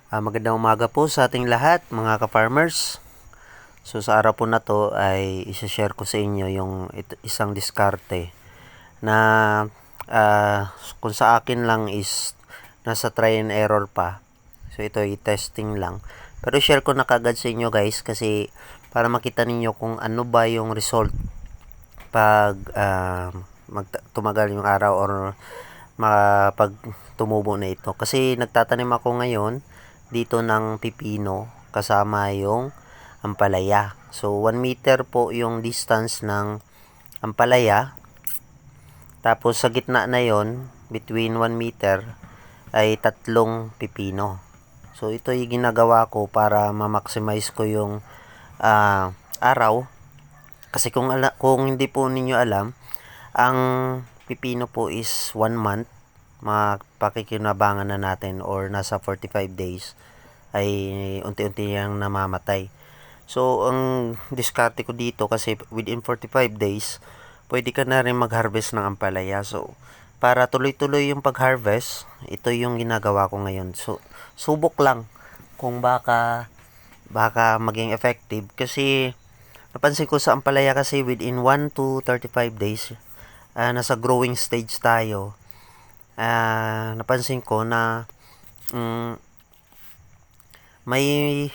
Magandang umaga po sa ating lahat, mga ka-farmers. So sa araw po na to ay i-share ko sa inyo yung isang diskarte na kung sa akin lang is nasa try and error pa. So ito ay testing lang. Pero share ko na kagad sa inyo guys kasi para makita ninyo kung ano ba yung result pag tumagal yung araw or pag tumubo na ito. Kasi nagtatanim ako ngayon dito ng pipino kasama yung ampalaya. So 1 meter po yung distance ng ampalaya. Tapos sa gitna na yon, between 1 meter ay 3 pipino. So ito yung ginagawa ko para ma-maximize ko yung araw. Kasi kung hindi po ninyo alam, ang pipino po is 1 month mapakikinabangan na natin or nasa 45 days ay unti-unti yang namamatay. So, ang diskarte ko dito kasi within 45 days, pwede ka na rin mag-harvest ng ampalaya. So, para tuloy-tuloy yung pag-harvest, ito yung ginagawa ko ngayon. So, subok lang kung baka maging effective kasi napansin ko sa ampalaya kasi within 1 to 35 days, nasa growing stage tayo. Napansin ko na may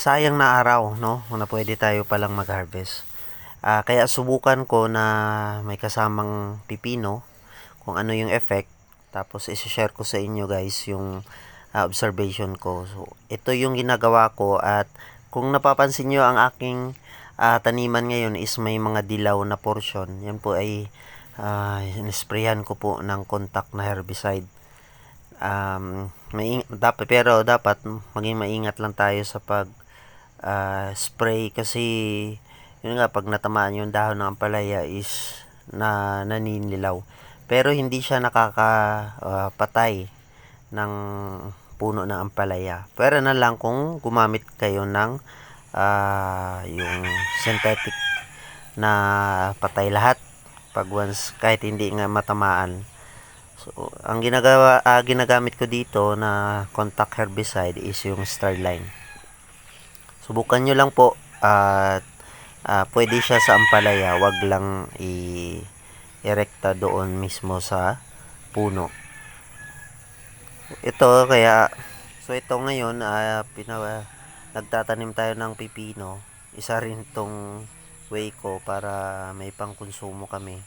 sayang na araw, no, na pwede tayo palang mag-harvest. Kaya subukan ko na may kasamang pipino kung ano yung effect, tapos i-share ko sa inyo guys yung observation ko. So ito yung ginagawa ko, at kung napapansin nyo ang aking taniman ngayon is may mga dilaw na portion. Yan po ay in-sprayan ko po ng contact na herbicide. Dapat maging maingat lang tayo sa pag spray kasi yun nga, pag natamaan yung dahon ng ampalaya is naninilaw. Pero hindi siya nakakapatay ng puno ng ampalaya. Pero na lang kung gumamit kayo ng yung synthetic na patay lahat pag once, kahit hindi nga matamaan. So, ang ginagamit ko dito na contact herbicide is yung Starline. Subukan nyo lang po, at pwede siya sa ampalaya, wag lang i-rekta doon mismo sa puno. Ito ngayon, nagtatanim tayo ng pipino. Isa rin tong way ko para may pangkonsumo kami.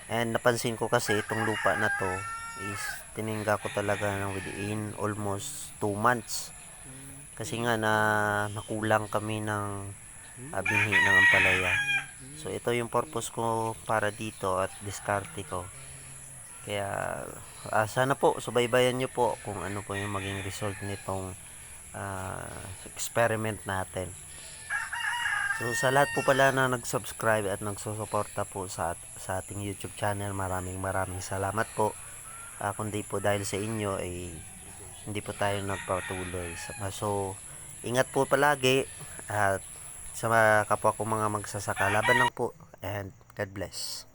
And napansin ko kasi itong lupa na to is tiningga ko talaga ng within almost 2 months. Kasi nga nakulang kami ng binhi ng ampalaya. So ito yung purpose ko para dito at diskarte ko. Kaya sana po subaybayan nyo po kung ano po yung maging result nitong experiment natin. So sa lahat po pala na nag-subscribe at nagsusuporta po sa ating YouTube channel, maraming salamat po. Kundi po dahil sa inyo ay hindi po tayo nagpatuloy. So ingat po palagi, at sa kapwa ko mga magsasaka, laban lang po, and God bless.